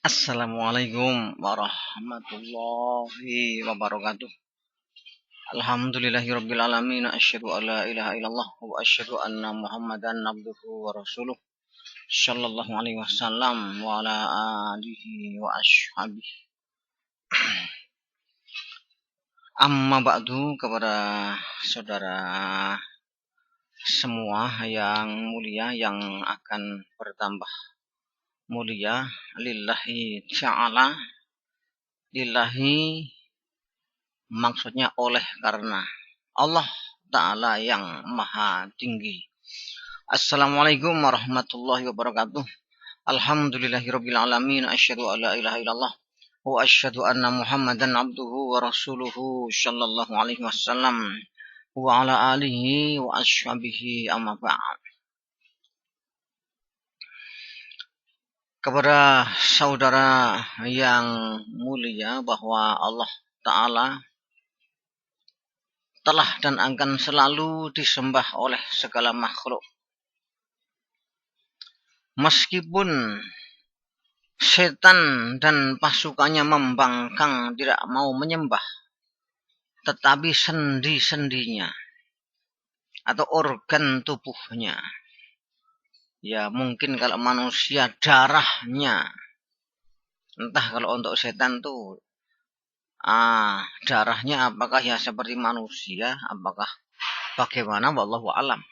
Assalamualaikum warahmatullahi wabarakatuh. Alhamdulillahirabbil alamin. Asyhadu an la ilaha illallah wa asyhadu anna Muhammadan abduhu wa rasuluh. Shallallahu alaihi wasallam wa ala alihi wa ashabihi. Amma ba'du, kepada saudara semua yang mulia, yang akan bertambah mulia, lillahi ta'ala. Lillahi maksudnya oleh karena Allah Ta'ala yang maha tinggi. Assalamualaikum warahmatullahi wabarakatuh. Alhamdulillahirabbil alamin. Asyhadu an la ilaha illallah wa asyhadu anna Muhammadan abduhu wa rasuluhu sallallahu alaihi wasallam wa ala alihi wa ashabihi amma ba'd. Kepada saudara yang mulia, bahwa Allah Ta'ala telah dan akan selalu disembah oleh segala makhluk. Meskipun setan dan pasukannya membangkang tidak mau menyembah, tetapi sendi-sendinya atau organ tubuhnya, ya mungkin kalau manusia darahnya, entah kalau untuk setan tuh darahnya apakah ya seperti manusia, apakah bagaimana, wallahu alam.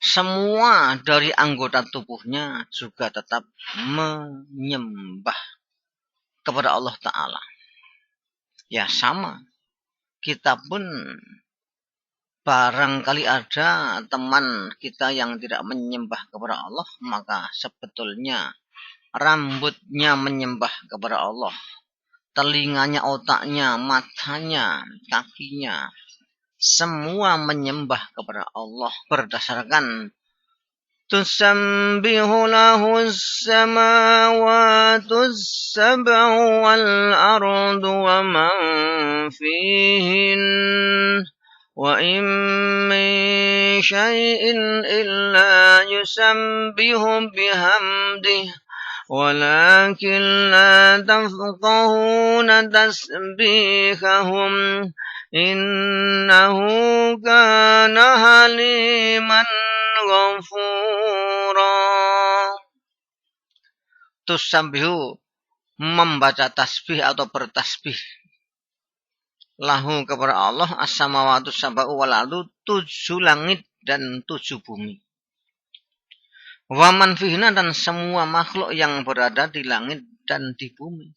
Semua dari anggota tubuhnya juga tetap menyembah kepada Allah Ta'ala. Ya sama, kita pun barangkali ada teman kita yang tidak menyembah kepada Allah, maka sebetulnya rambutnya menyembah kepada Allah, telinganya, otaknya, matanya, kakinya, semua menyembah kepada Allah berdasarkan tusabbihu lahus samawati sab'u wal ardu wa man fihin wa in min syai'in illa yusabbihu bihamdihi walakin la tafqahuna tasbihahum innahu kana haliman ghafura. Tusabbihu, membaca tasbih atau bertasbih, lahu kepada Allah, as-samawatu sab'u wal ardu, 7 langit dan 7 bumi. Waman fihna, dan semua makhluk yang berada di langit dan di bumi.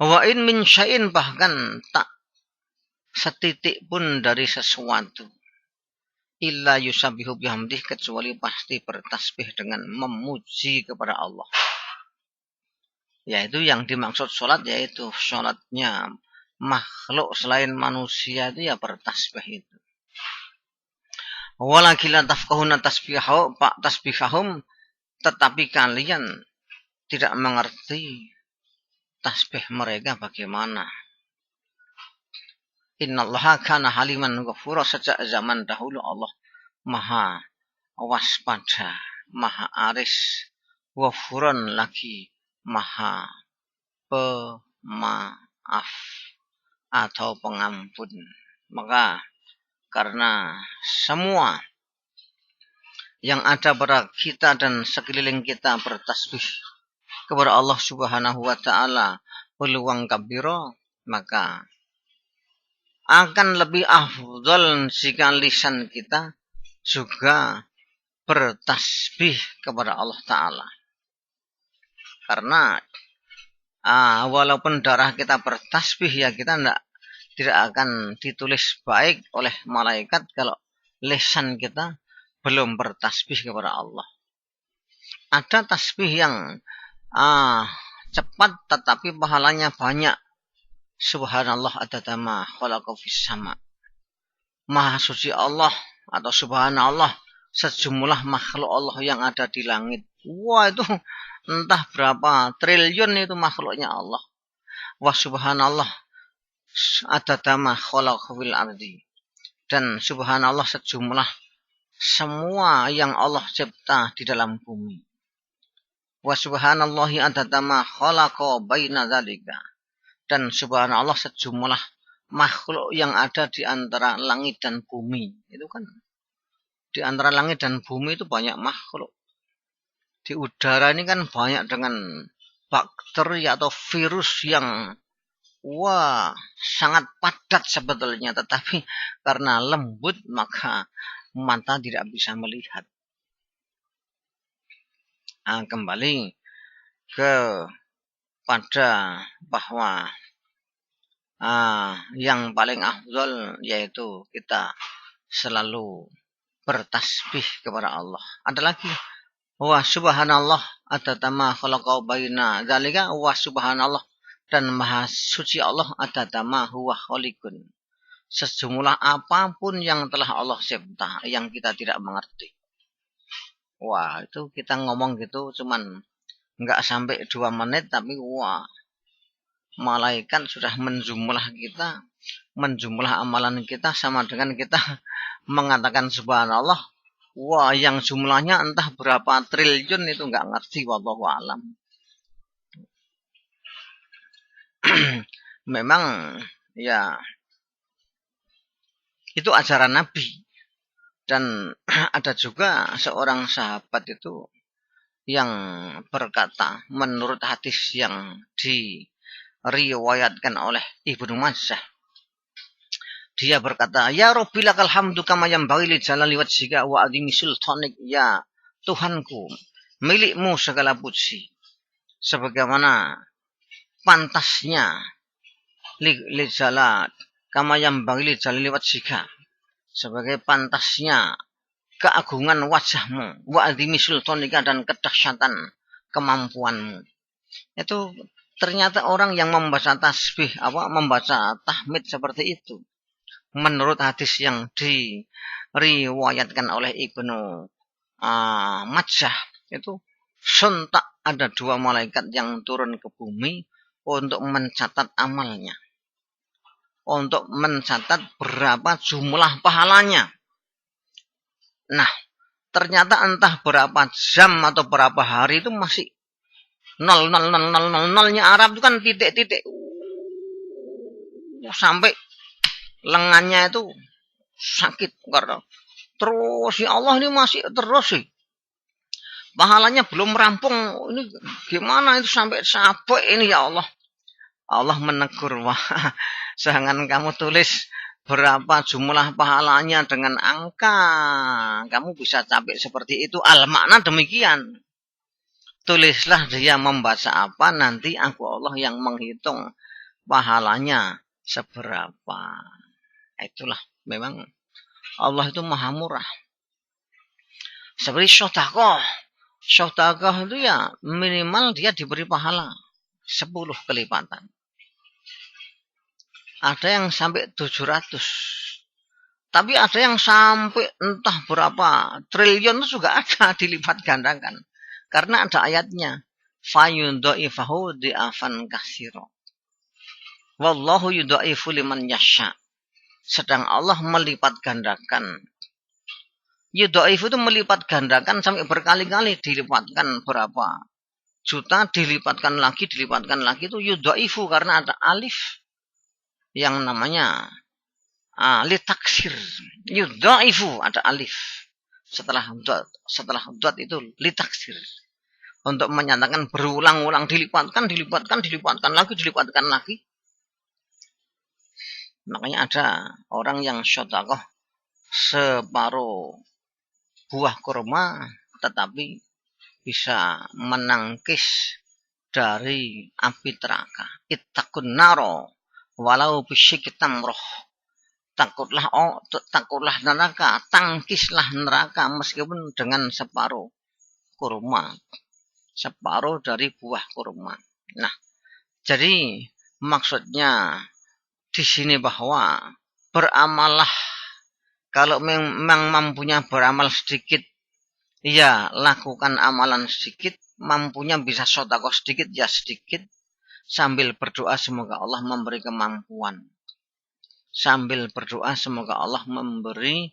Wa in min syai'in, bahkan tak setitik pun dari sesuatu, illa yusabbihu bihamdih, kecuali pasti bertasbih dengan memuji kepada Allah. Yaitu yang dimaksud sholat, yaitu sholatnya makhluk selain manusia itu ya bertasbih itu. Walakila tafqahuna tasbihahum, tetapi kalian tidak mengerti tasbih mereka bagaimana. Innallaha kana haliman ghafura, sejak zaman dahulu Allah maha waspada, maha aris, ghafurun, lagi maha pemaaf atau pengampun. Maka karena semua yang ada pada kita dan sekeliling kita bertasbih kepada Allah Subhanahu wa Ta'ala peluang kabiro, maka akan lebih afdal jika lisan kita juga bertasbih kepada Allah Ta'ala. Karena walaupun darah kita bertasbih, ya kita tidak akan ditulis baik oleh malaikat kalau lisan kita belum bertasbih kepada Allah. Ada tasbih yang cepat tetapi pahalanya banyak. Subhanallah adadama khalaqa fis sama. Maha suci Allah atau subhanallah sejumlah makhluk Allah yang ada di langit. Wah, itu entah berapa triliun itu makhluknya Allah. Wa subhanallah adadama khalaqa fil ardi. Dan subhanallah sejumlah semua yang Allah cipta di dalam bumi. Wa subhanallahi adadama khalaqa baina dzalika. Dan subhanallah sejumlah makhluk yang ada di antara langit dan bumi. Itu kan di antara langit dan bumi itu banyak makhluk. Di udara ini kan banyak dengan bakteri atau virus yang sangat padat sebetulnya, tetapi karena lembut maka mata tidak bisa melihat. Kembali ke pada bahwa yang paling afdal yaitu kita selalu bertasbih kepada Allah. Ada lagi wa subhanallah atatama khalaqau baina dzalika wa subhanallah, dan maha suci Allah atatama huwa khaliqun. Sejumlah apapun yang telah Allah cipta yang kita tidak mengerti. Wah, itu kita ngomong gitu cuman nggak sampai 2 menit tapi malaikat sudah menjumlah kita, menjumlah amalan kita sama dengan kita mengatakan subhanallah. Yang jumlahnya entah berapa triliun itu nggak ngerti, wallahu alam. Memang ya itu ajaran Nabi. Dan ada juga seorang sahabat itu yang berkata menurut hadis yang diriwayatkan oleh Ibnu Majah. Dia berkata, ya Rabbi lakal hamdu kama yanbaghi li jalali wajhika wa azimi sultanik. Ya Tuhanku, milikmu segala puji sebagaimana pantasnya li jalal kama yanbaghi li jalali wajhika, sebagai pantasnya keagungan wajahmu, wa azimi sultanika, dan kedahsyatan kemampuanmu. Itu ternyata orang yang membaca tasbih, membaca tahmid seperti itu, menurut hadis yang diriwayatkan oleh Ibnu Majah, itu sontak ada 2 malaikat yang turun ke bumi untuk mencatat amalnya, untuk mencatat berapa jumlah pahalanya. Nah, ternyata entah berapa jam atau berapa hari itu masih 0,000,000-nya Arab itu kan titik-titik sampai lengannya itu sakit karena terus ya Allah ini masih terus sih. Pahalanya belum rampung. Ini gimana itu sampai capek ini ya Allah. Allah menegur, jangan kamu tulis berapa jumlah pahalanya dengan angka. Kamu bisa capek seperti itu. Al-makna demikian. Tulislah dia membaca apa, nanti aku Allah yang menghitung pahalanya seberapa. Itulah memang Allah itu maha murah. Seperti sedekah. Sedekah itu ya minimal dia diberi pahala 10 kelipatan. Ada yang sampai 700. Tapi ada yang sampai entah berapa triliun itu juga ada dilipat gandakan. Karena ada ayatnya. Fayudha'ifahu di'afan katsira. Wallahu yudha'ifu liman yasha. Sedang Allah melipat gandakan. Yudha'ifu itu melipat gandakan sampai berkali-kali, dilipatkan berapa juta, dilipatkan lagi itu yudha'ifu, karena ada alif yang namanya litaksir. Yudha'ifu ada alif setelah dot itu litaksir, untuk menyatakan berulang-ulang, dilipatkan lagi. Makanya ada orang yang sedekah separuh buah kurma tetapi bisa menangkis dari api neraka. Ittaqun naro walau bisyikki tamroh. Takutlah neraka, tangkislah neraka meskipun dengan separuh kurma, separuh dari buah kurma. Nah, jadi maksudnya di sini bahwa beramallah, kalau memang mampunya beramal sedikit, ya lakukan amalan sedikit, mampunya bisa sedekah sedikit, ya sedikit, sambil berdoa semoga Allah memberi kemampuan. Sambil berdoa semoga Allah memberi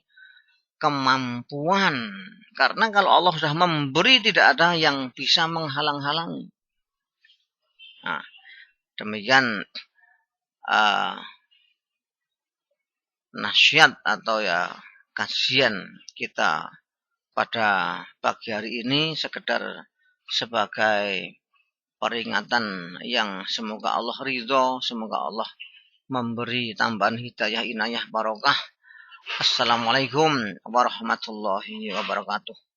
kemampuan. Karena kalau Allah sudah memberi, tidak ada yang bisa menghalang-halangi. Nah, demikian nasihat atau ya kajian kita pada pagi hari ini sekedar sebagai peringatan yang semoga Allah ridho, semoga Allah memberi tambahan hidayah, inayah, barokah. Assalamualaikum warahmatullahi wabarakatuh.